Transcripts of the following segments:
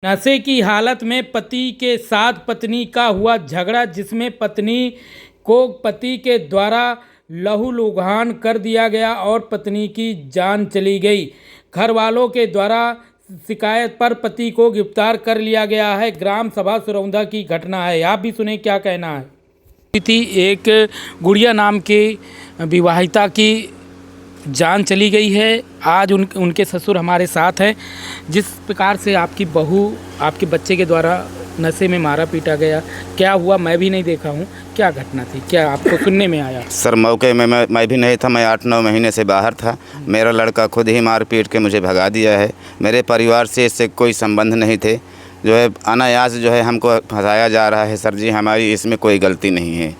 नशे की हालत में पति के साथ पत्नी का हुआ झगड़ा, जिसमें पत्नी को पति के द्वारा लहूलुहान कर दिया गया और पत्नी की जान चली गई। घर वालों के द्वारा शिकायत पर पति को गिरफ्तार कर लिया गया है। ग्राम सभा सुरौंधा की घटना है, आप भी सुने क्या कहना है। एक गुड़िया नाम की विवाहिता की जान चली गई है। आज उनके ससुर हमारे साथ हैं। जिस प्रकार से आपकी बहू आपके बच्चे के द्वारा नशे में मारा पीटा गया, क्या हुआ मैं भी नहीं देखा हूँ, क्या घटना थी, क्या आपको सुनने में आया? सर मौके में मैं भी नहीं था, मैं 8-9 महीने से बाहर था। मेरा लड़का खुद ही मार पीट के मुझे भगा दिया है। मेरे परिवार से इससे कोई संबंध नहीं थे, जो है अनायास जो है हमको फंसाया जा रहा है। सर जी हमारी इसमें कोई गलती नहीं है।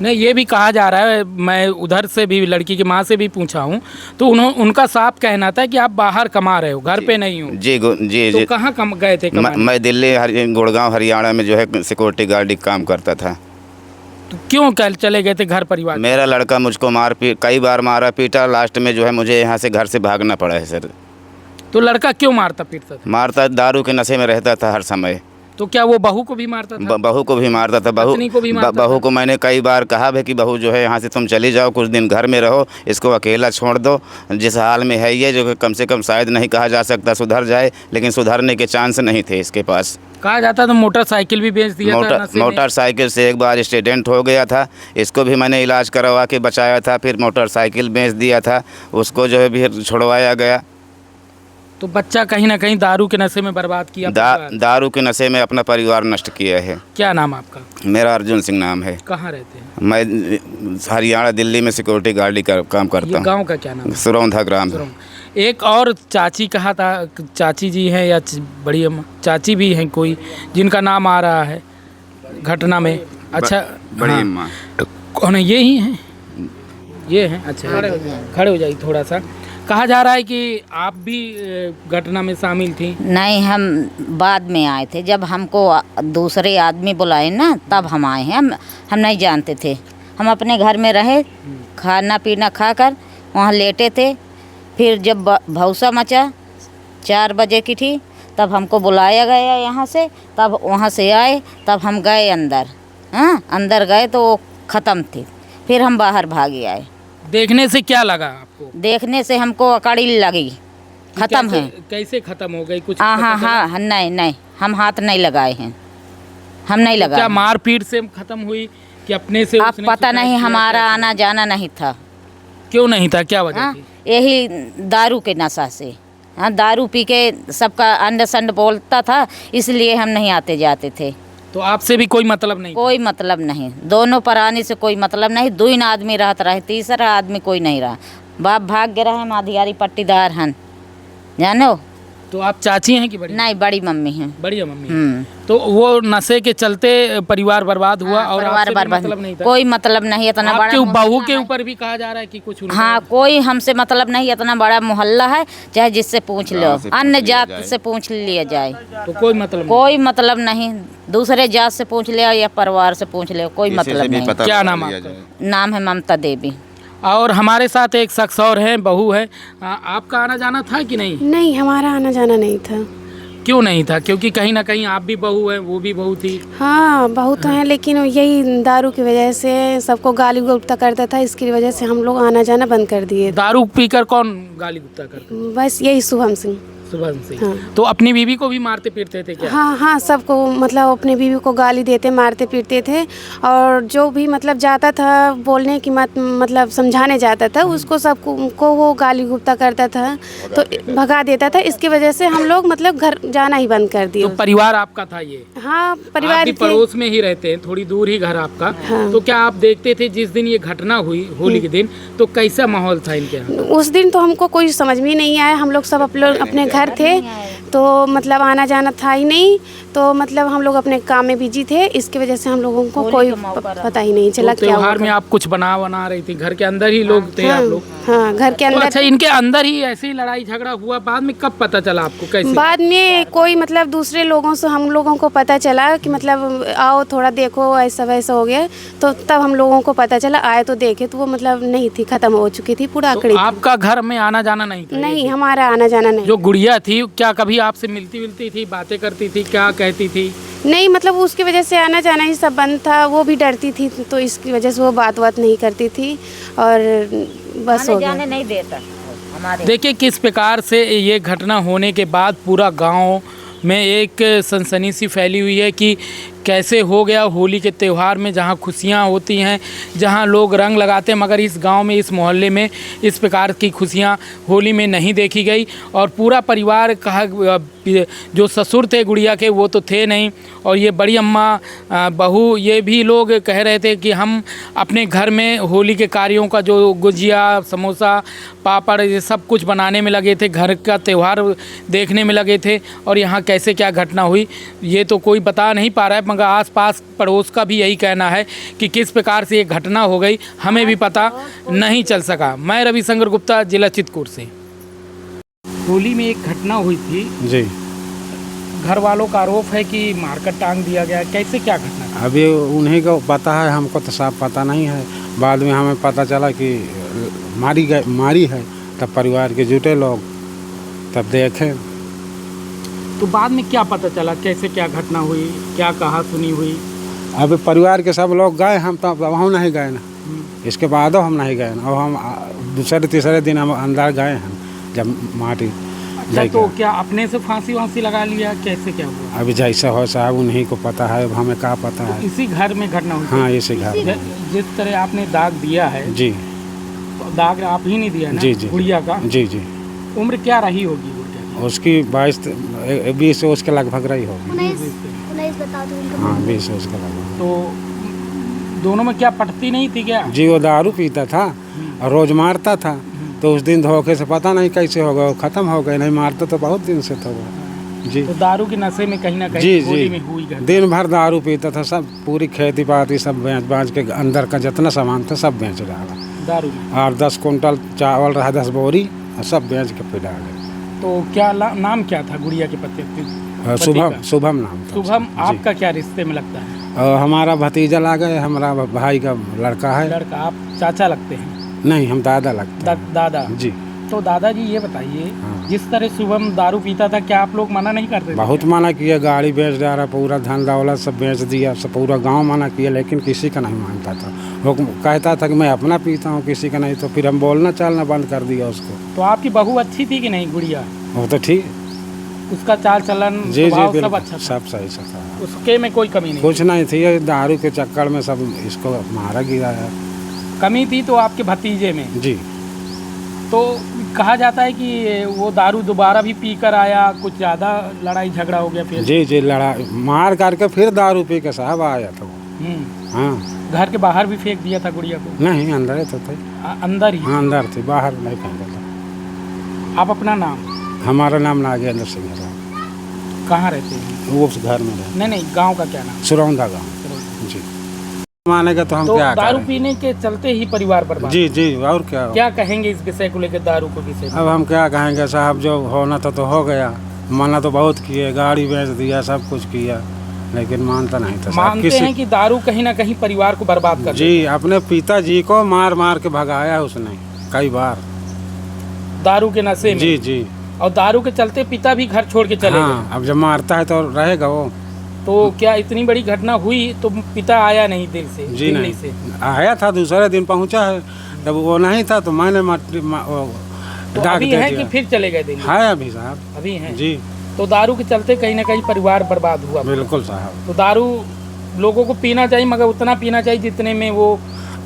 नहीं, ये भी कहा जा रहा है, मैं उधर से भी लड़की की माँ से भी पूछा हूँ तो उनका साफ कहना था कि आप बाहर कमा रहे हो, घर पे नहीं हो। जी जी तो जी। कहाँ गए थे कमाने? मैं दिल्ली गुड़गांव हरियाणा में जो है सिक्योरिटी गार्ड काम करता था। तो क्यों कल चले गए थे घर परिवार? मेरा लड़का मुझको कई बार मारा पीटा, लास्ट में जो है मुझे यहाँ से घर से भागना पड़ा है सर। तो लड़का क्यों मारता पीटता था? मारता दारू के नशे में रहता था हर समय। तो क्या वो बहू को भी मारता था? बहू को भी मारता था। पत्नी को भी मारता बहू था? को मैंने कई बार कहा है कि बहू जो है यहाँ से तुम चली जाओ, कुछ दिन घर में रहो, इसको अकेला छोड़ दो। जिस हाल में है ये, जो कि कम से कम शायद नहीं कहा जा सकता सुधर जाए, लेकिन सुधरने के चांस नहीं थे इसके पास। कहा जाता था मोटरसाइकिल भी बेच दिया था नशे में। मोटरसाइकिल से एक बार एक्सीडेंट हो गया था, इसको भी मैंने इलाज करवा के बचाया था। फिर मोटरसाइकिल बेच दिया था, उसको जो है भी छुड़वाया गया। तो बच्चा कहीं ना कहीं दारू के नशे में बर्बाद किया। दारू के नशे में अपना परिवार नष्ट किया है। क्या नाम आपका? मेरा अर्जुन सिंह नाम है। कहाँ रहते हैं? मैं हरियाणा दिल्ली में सिक्योरिटी गार्ड का काम करता हूँ। गांव का क्या नाम है? सुरौंधा ग्राम। एक और चाची कहा था, चाची जी हैं या बड़ी अम्मा, चाची भी हैं कोई जिनका नाम आ रहा है घटना में। अच्छा, बड़ी अम्मा कौन है? ये ही हैं, ये हैं। अच्छा, खड़े हो जाइए थोड़ा सा। कहा जा रहा है कि आप भी घटना में शामिल थी। नहीं, हम बाद में आए थे। जब हमको दूसरे आदमी बुलाए ना, तब हम आए हैं। हम नहीं जानते थे। हम अपने घर में रहे, खाना पीना खाकर वहाँ लेटे थे। फिर जब भौसा मचा 4 बजे की थी, तब हमको बुलाया गया यहाँ से। तब वहाँ से आए, तब हम गए अंदर। हाँ, अंदर गए तो वो ख़त्म थी। फिर हम बाहर भागे आए। देखने से क्या लगा आपको? देखने से हमको अकड़ी लगी, ख़त्म है। कैसे ख़त्म हो गई? कुछ हाँ, नहीं, हम हाथ नहीं लगाए हैं, हम नहीं लगाए। क्या मारपीट से ख़त्म हुई कि अपने से? आप पता नहीं, हमारा आना जाना नहीं था। क्यों नहीं था, क्या वजह थी? यही दारू के नशा से। हाँ, दारू पी के सबका अंड संड बोलता था, इसलिए हम नहीं आते जाते थे। तो आपसे भी कोई मतलब नहीं? कोई मतलब नहीं, दोनों प्राणी से कोई मतलब नहीं। 2 आदमी रहता रहे, तीसरा आदमी कोई नहीं रहा। बाप भाग गया है, माधियारी पट्टीदार हन, जानो। तो आप चाची हैं कि बड़ी? नहीं, बड़ी मम्मी हैं। बड़ी मम्मी। तो वो नशे के चलते परिवार बर्बाद हुआ। और आपसे भी मतलब नहीं था? कोई मतलब नहीं। इतना बड़ा बहू के ऊपर भी कहा जा रहा है कि कुछ? हाँ, कोई हमसे मतलब नहीं। इतना बड़ा मोहल्ला है, चाहे जिससे पूछ लो, अन्य जात से पूछ लिया जाए तो कोई मतलब? कोई मतलब नहीं। दूसरे जात से पूछ ले या परिवार से पूछ ले, कोई मतलब नहीं। क्या नाम आपका? नाम है ममता देवी। और हमारे साथ एक शख्स और है, बहू है। आपका आना जाना था कि नहीं? नहीं, हमारा आना जाना नहीं था। क्यों नहीं था? क्योंकि कहीं ना कहीं आप भी बहू हैं, वो भी बहू थी। हाँ, बहू तो है, लेकिन यही दारू की वजह से सबको गाली गुप्ता करता था। इसकी वजह से हम लोग आना जाना बंद कर दिए। दारू पीकर कौन गाली गुप्ता करता? बस यही शुभम सिंह। हाँ। तो अपनी बीवी को भी मारते पीटते थे क्या? हाँ, सबको मतलब अपने बीवी को गाली देते, मारते पीटते थे। और जो भी मतलब जाता था बोलने की मतलब समझाने जाता था, उसको सबको वो गाली गुप्ता करता था, तो भगा देता था। इसकी वजह से हम लोग मतलब घर जाना ही बंद कर दिए। तो परिवार आपका था ये? हाँ, परिवार भी पड़ोस में ही रहते हैं, थोड़ी दूर ही घर आपका। हाँ। तो क्या आप देखते थे जिस दिन ये घटना हुई होली के दिन, तो कैसा माहौल था इनके यहाँ? उस दिन तो हमको कोई समझ में नहीं आया। हम लोग सब अपने घर थे, तो मतलब आना जाना था ही नहीं। तो मतलब हम लोग अपने काम में बिजी थे, इसकी वजह से हम लोगों को कोई पता ही नहीं चला। तो क्या त्योहार में आप कुछ बना रही थी? घर के अंदर ही लोग थे आप लोग? हाँ, घर के अंदर। अच्छा, इनके अंदर ही ऐसे ही लड़ाई झगड़ा हुआ? बाद में कब पता चला आपको? कैसे? बाद में कोई मतलब दूसरे लोगों से हम लोगों को पता चला कि मतलब आओ थोड़ा देखो, ऐसा वैसा हो गया। तो तब हम लोगों को पता चला, आए तो देखे तो वो मतलब नहीं थी, खत्म हो चुकी थी पूरा। तो आपका घर में आना जाना नहीं था? नहीं, हमारा आना जाना नहीं। जो गुड़िया थी, क्या कभी आपसे मिलती थी, बातें करती थी, क्या कहती थी? नहीं मतलब उसकी वजह से आना जाना ही सब बंद था, वो भी डरती थी तो इसकी वजह से वो बात नहीं करती थी और बस हो गया। जाने नहीं देता हमारे। देखिए किस प्रकार से ये घटना होने के बाद पूरा गांव में एक सनसनी सी फैली हुई है कि कैसे हो गया होली के त्यौहार में, जहां खुशियां होती हैं, जहां लोग रंग लगाते हैं, मगर इस गांव में, इस मोहल्ले में इस प्रकार की खुशियां होली में नहीं देखी गई। और पूरा परिवार कहा, जो ससुर थे गुड़िया के वो तो थे नहीं, और ये बड़ी अम्मा बहू ये भी लोग कह रहे थे कि हम अपने घर में होली के कार्यों का जो गुजिया, समोसा, पापड़ ये सब कुछ बनाने में लगे थे, घर का त्यौहार देखने में लगे थे। और यहाँ कैसे क्या घटना हुई ये तो कोई बता नहीं पा रहा है, मगर आसपास पड़ोस का भी यही कहना है कि किस प्रकार से ये घटना हो गई हमें भी पता नहीं चल सका। मैं रविशंकर गुप्ता, जिला चित्रकूट से। होली में एक घटना हुई थी जी, घर वालों का आरोप है कि मारकर टांग दिया गया, कैसे क्या घटना था? अभी उन्हीं को पता है, हमको तो साफ पता नहीं है। बाद में हमें पता चला कि मारी है, तब परिवार के जुटे लोग तब देखे। तो बाद में क्या पता चला, कैसे क्या घटना हुई, क्या कहा सुनी हुई? अब परिवार के सब लोग गए, हम तो वहाँ नहीं गए ना, इसके बाद हम नहीं गए ना। और हम दूसरे तीसरे दिन हम अंदर गए हैं जब माटी। अच्छा, तो क्या अपने से फांसी वांसी लगा लिया, कैसे क्या हुआ? अभी जैसा हो साहब उन्हीं को पता है, अब हमें क्या पता है। इसी घर में घटना हुई? हाँ, इसी घर में। जिस तरह आपने दाग दिया है जी, तो दाग आप ही नहीं दिया ना? जी जी गुड़िया का जी जी। उम्र क्या रही होगी गुड़िया की? उसकी 22-20 उसके लगभग रही होगी। 19 बता दूँ। हाँ, 20 उसके लगभग। तो दोनों में क्या पटती नहीं थी क्या? जी, वो दारू पीता था और रोज मारता था, तो उस दिन धोखे से पता नहीं कैसे हो गया, वो खत्म हो गए। नहीं मारता तो बहुत दिन से था वो। जी तो दारू के नशे में कहीं ना कहीं जी होली जी, में हुई घटना। दिन भर दारू पीता था, सब पूरी खेती पाती सब बेच के अंदर का जितना सामान था सब बेच डाला। दारू में? और 10 कुंटल चावल रहा, 10 बोरी, और सब बेच के फिर डाले। तो क्या नाम क्या था गुड़िया के पति का? शुभम नाम था। शुभम। जी। आपका क्या रिश्ते में लगता है? और हमारा भतीजा लगा है, हमारा भाई का लड़का है। लड़का? आप चाचा लगते हैं? नहीं, हम दादा लगते हैं। दादा जी। तो दादाजी ये बताइए, हाँ। जिस तरह शुभम दारू पीता था, क्या आप लोग मना नहीं करते थे? बहुत मना किया, गाड़ी बेच डाला, पूरा धन दौलत सब बेच दिया, सब पूरा गांव मना किया, लेकिन किसी का नहीं मानता था। वो कहता था कि मैं अपना पीता हूँ, किसी का नहीं। तो फिर हम बोलना चालना बंद कर दिया उसको। तो आपकी बहू अच्छी थी कि नहीं गुड़िया? वो तो ठीक, उसका चाल चलन, जी जी, स्वभाव सब बिल्कुल अच्छा था? सब सही से था, उसके में कोई कमी नहीं? कुछ नहीं थी। ये दारू के चक्कर में सब इसको मारा गिराया। कमी थी तो आपके भतीजे में? जी। तो कहा जाता है कि वो दारू दोबारा भी पी कर आया, कुछ ज़्यादा लड़ाई झगड़ा हो गया फिर? जी जी, लड़ा मार करके फिर दारू पी के साहब आया था वो। हाँ। घर के बाहर भी फेंक दिया था गुड़िया को? नहीं, अंदर ही तो थे। अंदर ही? हाँ, अंदर थी, बाहर नहीं फेंका था। आप अपना नाम? हमारा नाम नागेंद्र सिंह है। कहाँ रहते हैं? वो उस घर में रहे। नहीं, गांव का क्या नाम? सुरौंदा गाँव। जी। मानेगा तो हम तो क्या दारू करें? पीने के चलते ही परिवार बर्बाद? जी जी, और क्या। क्या कहेंगे इस विषय को लेकर, दारू को विषय? अब हम क्या कहेंगे साहब, जो होना था तो हो गया। मना तो बहुत किए, गाड़ी बेच दिया, सब कुछ किया, लेकिन मानता नहीं था साहब। मानते हैं कि दारू कहीं ना कहीं परिवार को बर्बाद कर जी, अपने पिताजी को मार मार के भगाया उसने कई बार, दारू के नशे में? जी जी। और दारू के चलते पिता भी घर छोड़ के चले गए? हाँ, अब जब मारता है तो रहेगा वो। तो क्या इतनी बड़ी घटना हुई तो पिता आया नहीं दिल से? जी दिल्ली नहीं, से आया था, दूसरे दिन पहुंचा है। जब वो नहीं था तो मैंने तो डाक अभी दे है दिया। कि फिर चले गए दिल्ली? है अभी साहब। अभी हैं? जी तो दारू के चलते कहीं ना कहीं परिवार बर्बाद हुआ? बिल्कुल साहब। तो दारू लोगों को पीना चाहिए, मगर उतना पीना चाहिए जितने में वो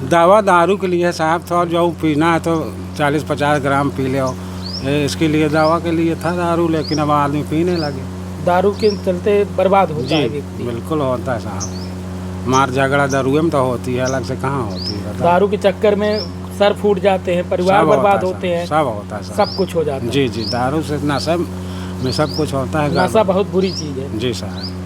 दवा दारू के लिए साहब था, जो पीना है तो 40-50 ग्राम पी ले, इसके लिए दवा के लिए था दारू, लेकिन अब आदमी पीने लगे। दारू के चलते बर्बाद होता जी है व्यक्ति? बिल्कुल होता है साहब। मार झगड़ा दारू में तो होती है, अलग से कहाँ होती है। दारू के चक्कर में सर फूट जाते हैं, परिवार सब बर्बाद होता है होते हैं, सब होता है साहब। सब कुछ हो जाता है। जी जी, दारू से नशा में सब कुछ होता है। नशा बहुत बुरी चीज़ है। जी साहब।